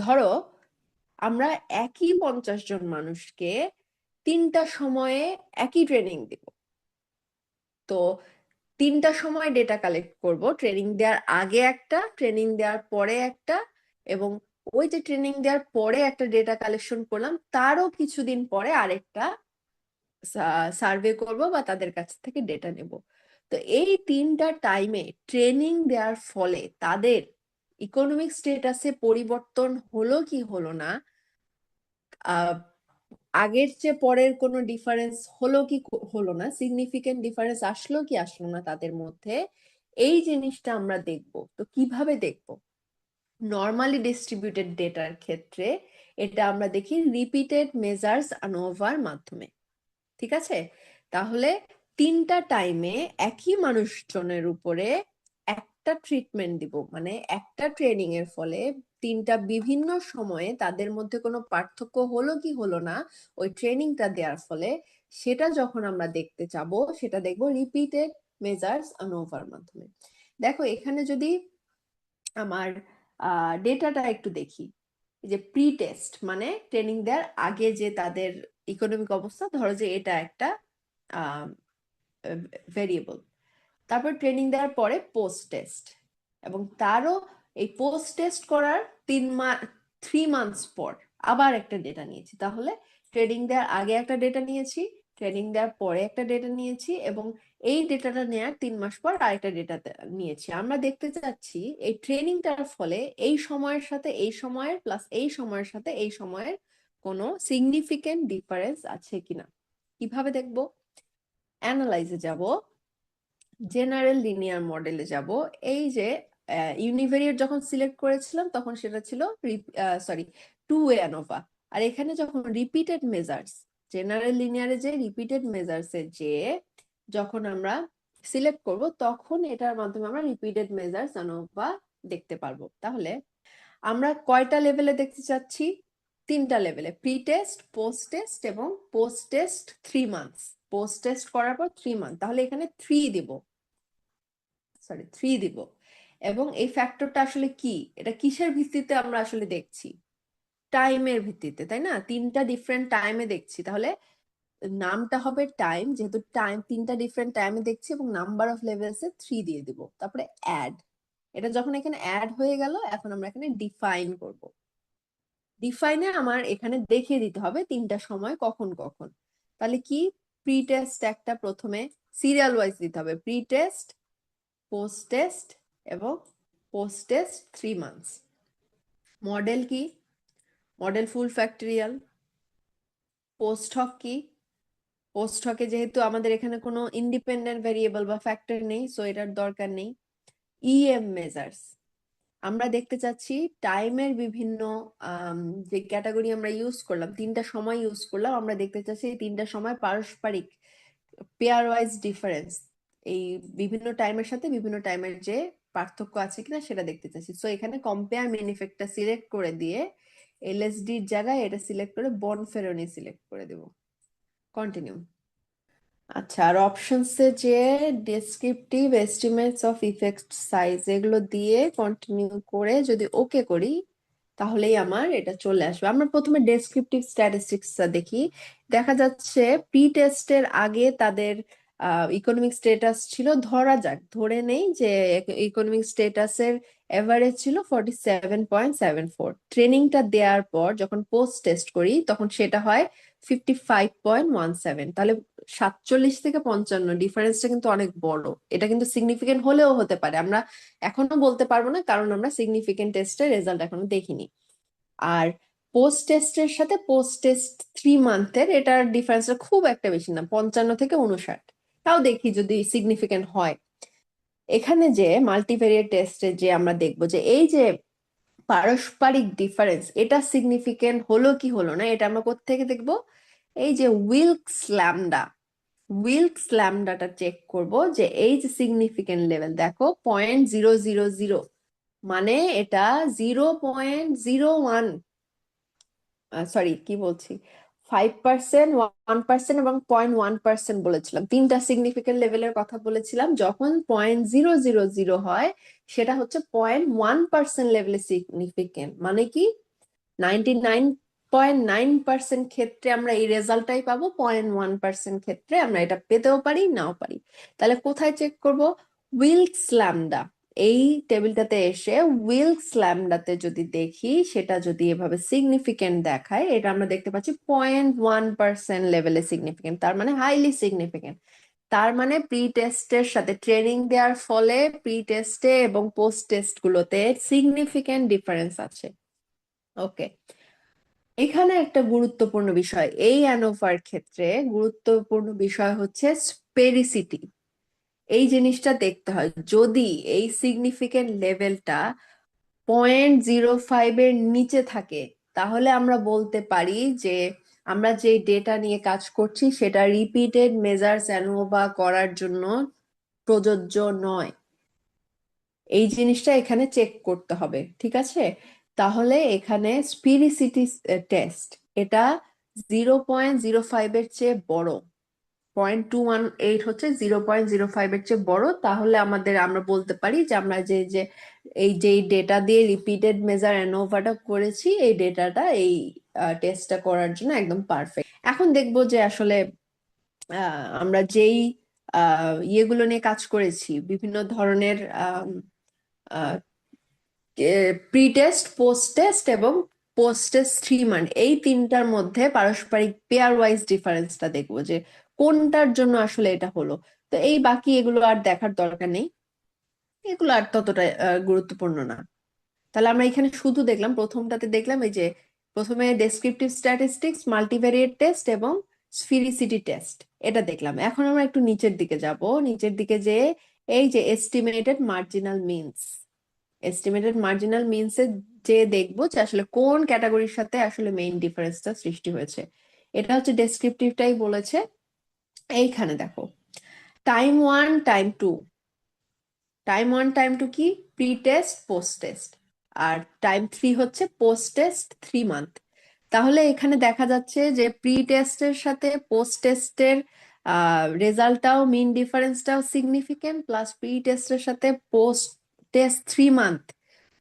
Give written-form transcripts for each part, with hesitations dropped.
ধরো আমরা একই 50 জন মানুষকে 3টা সময়ে একই ট্রেনিং দিব। তো 3টা সময় ডেটা কালেক্ট করব, ট্রেনিং দেওয়ার আগে একটা, ট্রেনিং দেওয়ার পরে একটা, এবং ওই যে ট্রেনিং দেওয়ার পরে একটা ডেটা কালেকশন করলাম তারও কিছুদিন পরে আরেকটা সার্ভে করব বা তাদের কাছ থেকে ডেটা নেব। তো এই 3টা টাইমে ট্রেনিং দেওয়ার ফলে তাদের ইকোনমিক স্টেটাসে পরিবর্তন হলো কি হলো না, আহ, আগের চেয়ে পরের কোনো ডিফারেন্স হলো কি হলো না, সিগনিফিকেন্ট ডিফারেন্স আসলো কি আসলো না তাদের মধ্যে, এই জিনিসটা আমরা দেখব। তো কিভাবে দেখব? নর্মালি ডিস্ট্রিবিউটেড ডেটার ক্ষেত্রে এটা আমরা দেখি রিপিটেড মেজার্স আনোভার মাধ্যমে। ঠিক আছে? তাহলে 3টা টাইমে একই মানুষজনের উপরে একটা ট্রিটমেন্ট দিব, মানে একটা ট্রেনিং এর ফলে 3টা বিভিন্ন সময়ে তাদের মধ্যে কোনো পার্থক্য হলো কি হলো না ওই ট্রেনিংটা দেওয়ার ফলে, সেটা যখন আমরা দেখতে চাবো সেটা দেখবো রিপিটেড মেজার্স আনোভার মাধ্যমে। দেখো এখানে যদি আমার ডেটাটা একটু দেখি, যে প্রি টেস্ট মানে ট্রেনিং দেওয়ার আগে যে তাদের ইকোনমিক অবস্থা, ধরো যে এটা একটা ভেরিয়েবল। তারপর ট্রেনিং দেওয়ার পরে পোস্ট টেস্ট, এবং তারও এই পোস্ট টেস্ট করার 3 মান্থস পর আবার একটা ডেটা নিয়েছি। তাহলে ট্রেনিং দেওয়ার আগে একটা ডেটা নিয়েছি, ট্রেনিং দেওয়ার পরে একটা ডেটা নিয়েছি, এবং এই ডেটাটা নেওয়ার 3 মাস পর আরেকটা ডেটা নিয়েছি। আমরা দেখতে চাচ্ছি এই ট্রেনিংটার ফলে এই সময়ের সাথে এই সময়ের প্লাস এই সময়ের সাথে এই সময়ের কোনো সিগনিফিকেন্ট ডিফারেন্স আছে কিনা। কিভাবে দেখবো? অ্যানালাইজে যাব, জেনারেল লিনিয়ার মডেলে যাব। এই যে ইউনিভেরিয়েট যখন সিলেক্ট করেছিলাম তখন সেটা ছিল সরি 2 ওয়ে অ্যানোভা, আর এখানে যখন রিপিটেড মেজার্স, জেনারেল লিনিয়ারে যে রিপিটেড মেজার্স এর যে যখন আমরা সিলেক্ট করব তখন এটার মাধ্যমে আমরা রিপিটেড মেজার্স অ্যানোভা দেখতে পারবো। তাহলে আমরা কয়টা লেভেলে দেখতে চাচ্ছি? 3টা লেভেলে, প্রি টেস্ট, পোস্ট টেস্ট এবং post test 3 months. Post test করার পর 3 মান্থ, তাহলে এখানে 3 দিব। এবং এই ফ্যাক্টরটা আসলে কি, এটা কিসের ভিত্তিতে আমরা আসলে দেখছি? টাইমের ভিত্তিতে, তাই না? 3টা ডিফারেন্ট টাইমে দেখছি, তাহলে নামটা হবে টাইম, যেহেতু টাইম 3টা ডিফারেন্ট টাইমে দেখছি, এবং নাম্বার অফ লেভেলস এ 3 দিয়ে দিব। তারপরে অ্যাড, এটা যখন এখানে অ্যাড হয়ে গেল, এখন আমরা এখানে ডিফাইন করব। ডিফাইনে আমার এখানে দেখিয়ে দিতে হবে 3টা সময় কখন কখন। তাহলে কি, প্রি টেস্ট একটা প্রথমে সিরিয়াল ওয়াইজ দিতে হবে, প্রি টেস্ট, পোস্ট টেস্ট এবং পোস্ট টেস্ট 3 মান্থস। মডেল কি? মডেল ফুল ফ্যাক্টরিয়াল। পোস্ট হক কি? পোস্ট হকে যেহেতু আমাদের এখানে কোনো ইন্ডিপেন্ডেন্ট ভেরিয়েবল বা ফ্যাক্টর নেই, সো এটার দরকার নেই। ইএম মেজার্স, আমরা দেখতে চাচ্ছি টাইমের বিভিন্ন যে ক্যাটাগরি আমরা ইউজ করলাম, 3টা সময় ইউজ করলাম, আমরা দেখতে চাচ্ছি এই 3টা সময় পারস্পরিক পেয়ার ওয়াইজ ডিফারেন্স, এই বিভিন্ন টাইমের সাথে বিভিন্ন টাইমের যে পার্থক্য আছে কিনা সেটা দেখতে চাচ্ছি। সো এখানে কম্পেয়ার মেন ইফেক্টটা সিলেক্ট করে দিয়ে এলএসডি এর জায়গায় এটা সিলেক্ট করে বনফেরনি সিলেক্ট করে দেব। কন্টিনিউ। আচ্ছা, আর অপশনসে যে descriptive estimates of effect size এগুলো দিয়ে কন্টিনিউ করে যদি ওকে করি তাহলেই আমার এটা চলে আসবে। আমরা প্রথমে ডেসক্রিপটিভ স্ট্যাটিস্টিক্সটা দেখি। দেখা যাচ্ছে প্রি টেস্টের আগে তাদের ইকোনমিক স্টেটাস ছিল, ধরা যাক, ধরে নেই যে ইকোনমিক স্টেটাসের এভারেজ ছিল 47.74। ট্রেনিংটা দেওয়ার পর যখন পোস্ট টেস্ট করি তখন সেটা হয় 55.17। তাহলে 47 থেকে 55 ডিফারেন্সটা কিন্তু অনেক বড়। এটা কিন্তু সিগনিফিকেন্ট হলেও হতে পারে, আমরা এখনো বলতে পারবো না, কারণ আমরা সিগনিফিকেন্ট টেস্টের রেজাল্ট এখনো দেখিনি। আর পোস্ট টেস্টের সাথে পোস্ট টেস্ট 3 মান্থের এটার ডিফারেন্সটা খুব একটা বেশি না, 55 থেকে 59। তাও দেখি যদি সিগনিফিকেন্ট হয়। এখানে যে মাল্টিভেরিয়েট টেস্টে যে আমরা দেখবো যে এই যে পারস্পরিক ডিফারেন্স, এটা সিগনিফিকেন্ট হলো কি হলো না, এটা আমরা কোত্থেকে দেখবো? এই যে উইলকস ল্যামডা, উইলকস ল্যামডাটা চেক করব যে এই যে সিগনিফিকেন্ট লেভেল, দেখো 0.000, মানে এটা 0.01, সরি কি বলছি, 5%, 1% এবং 0.1% বলেছিলাম। 3টা সিগনিফিকেন্ট লেভেলের কথা বলেছিলাম। যখন 0.000 হয় সেটা হচ্ছে 0.1% লেভেলে সিগনিফিকেন্ট। মানে কি, 99.9% ক্ষেত্রে আমরা এই রেজাল্টটাই পাবো, 0.1% ক্ষেত্রে আমরা এটা পেতেও পারি নাও পারি। তাহলে কোথায় চেক করব? উইলকস ল্যামডা, এই টেবিলটাতে এসে উইলকস ল্যামডাতে যদি দেখি, সেটা যদি এভাবে সিগনিফিকেন্ট দেখায়, এটা আমরা দেখতে পাচ্ছি 0.1% লেভেলে সিগনিফিকেন্ট, তার মানে হাইলি সিগনিফিকেন্ট। তার মানে প্রি টেস্টের সাথে ট্রেনিং দেওয়ার ফলে প্রি টেস্টে এবং পোস্ট টেস্ট গুলোতে সিগনিফিকেন্ট ডিফারেন্স আছে। ওকে, এখানে একটা গুরুত্বপূর্ণ বিষয়, এই অ্যানোভার ক্ষেত্রে গুরুত্বপূর্ণ বিষয় হচ্ছে স্পেরিসিটি। এই জিনিসটা দেখতে হয়, যদি এই সিগনিফিকেন্ট লেভেলটা 0.05 এর নিচে থাকে, তাহলে আমরা বলতে পারি যে আমরা যে ডেটা নিয়ে কাজ করছি সেটা রিপিটেড মেজার্স অ্যানোভা করার জন্য প্রযোজ্য নয়। এই জিনিসটা এখানে চেক করতে হবে, ঠিক আছে? তাহলে এখানে স্পিরিসিটি টেস্ট, এটা 0.05 এর চেয়ে বড়, 0.218 হচ্ছে 0.05 এর চেয়ে বড়, তাহলে আমরা বলতে পারি যে আমরা যে যে ডেটা দিয়ে রিপিটেড মেজার অ্যানোভাটা করেছি, এই ডেটাটা এই টেস্টটা করার জন্য একদম পারফেক্ট। এখন দেখবো যে আসলে আমরা যেই ইয়েগুলো নিয়ে কাজ করেছি, বিভিন্ন ধরনের প্রি টেস্ট, পোস্ট টেস্ট এবং পোস্ট টেস্ট 3 মান্থ, এই তিনটার মধ্যে পারস্পরিক পেয়ার ওয়াইজ ডিফারেন্সটা দেখবো যে কোনটার জন্য আসলে এটা হলো। তো এই বাকি এগুলো আর দেখার দরকার নেই, এগুলো আর ততটা গুরুত্বপূর্ণ না। তাহলে আমরা এখানে শুধু দেখলাম, প্রথমটাতে দেখলাম এই যে প্রথমে ডেসক্রিপটিভ স্ট্যাটিস্টিক্স, মাল্টিভ্যারিয়েট টেস্ট এবং স্ফিরিসিটি টেস্ট, এটা দেখলাম। এখন আমরা একটু নিচের দিকে যাব, নিচের দিকে যে এই যে estimated marginal means, estimated marginal means এ যে দেখবো যে আসলে কোন ক্যাটাগরির সাথে আসলে মেইন ডিফারেন্সটা সৃষ্টি হয়েছে। এটা হচ্ছে ডেসক্রিপটিভটাই বলেছে। এইখানে দেখো টাইম 1, টাইম 2, টাইম 1 টাইম 2 কি? Pre test, post test. আর টাইম 3 হচ্ছে পোস্ট টেস্ট 3 মান্থ। তাহলে এখানে দেখা যাচ্ছে যে প্রি টেস্টের সাথে পোস্ট টেস্টের রেজাল্টটাও, মিন ডিফারেন্সটাও সিগনিফিকেন্ট, প্লাস প্রি টেস্টের সাথে post test 3 month,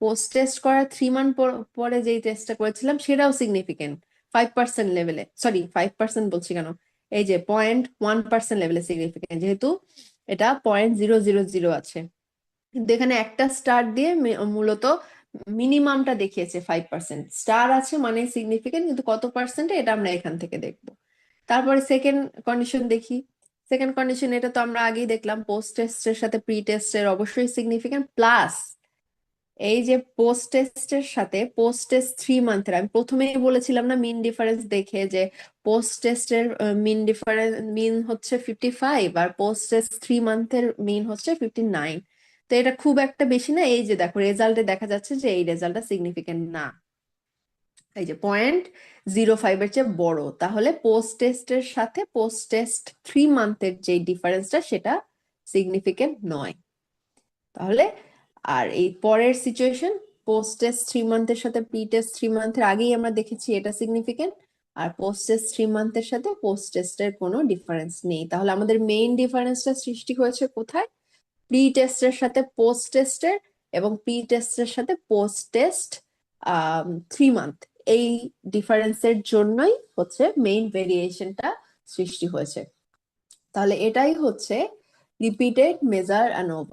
post test করার 3 মান্থ পরে যেই টেস্টটা করেছিলাম সেটাও সিগনিফিকেন্ট 5% লেভেলে, সরি 5% বলছি কেন, এই যে 0.1% লেভেলে সিগনিফিকেন্ট, যেহেতু এটা 0.000 আছে। কিন্তু এখানে একটা স্টার দিয়ে মূলত মিনিমামটা দেখিয়েছে 5%, স্টার আছে মানে সিগনিফিকেন্ট, কিন্তু কত পার্সেন্টে এটা আমরা এখান থেকে দেখব। তারপরে সেকেন্ড কন্ডিশন দেখি। সেকেন্ড কন্ডিশন, এটা তো আমরা আগেই দেখলাম, পোস্ট টেস্টের সাথে প্রি টেস্টের অবশ্যই সিগনিফিকেন্ট, প্লাস এই যে পোস্ট টেস্টের সাথে পোস্ট টেস্ট 3 মান্থের, আমি প্রথমেই বলেছিলাম না মিন ডিফারেন্স দেখে, যে পোস্ট টেস্টের মিন হচ্ছে 55 আর পোস্ট টেস্ট 3 মান্থের মিন হচ্ছে 59। তো এটা খুব একটা বেশি না, এই যে দেখো রেজাল্টে দেখা যাচ্ছে যে এই রেজাল্টটা সিগনিফিকেন্ট না, এই যে 0.05 এর চেয়ে বড়, তাহলে পোস্ট টেস্টের সাথে পোস্ট টেস্ট 3 মান্থের যে ডিফারেন্সটা সেটা সিগনিফিকেন্ট নয়। তাহলে আর এই পরের সিচুয়েশন, পোস্ট টেস্ট 3 মান্থের সাথে প্রি টেস্ট 3 মান্থের আগেই আমরা দেখেছি এটা সিগনিফিকেন্ট, আর পোস্ট টেস্ট 3 মান্থের সাথে পোস্ট টেস্টের কোনো ডিফারেন্স নেই। তাহলে আমাদের মেইন ডিফারেন্সটা সৃষ্টি হয়েছে কোথায়? প্রি টেস্টের সাথে পোস্ট টেস্টের, এবং প্রি টেস্টের সাথে পোস্ট টেস্ট 3 মান্থ, এই ডিফারেন্সের জন্যই হচ্ছে মেইন ভেরিয়েশনটা সৃষ্টি হয়েছে। তাহলে এটাই হচ্ছে রিপিটেড মেজার অ্যানোভা।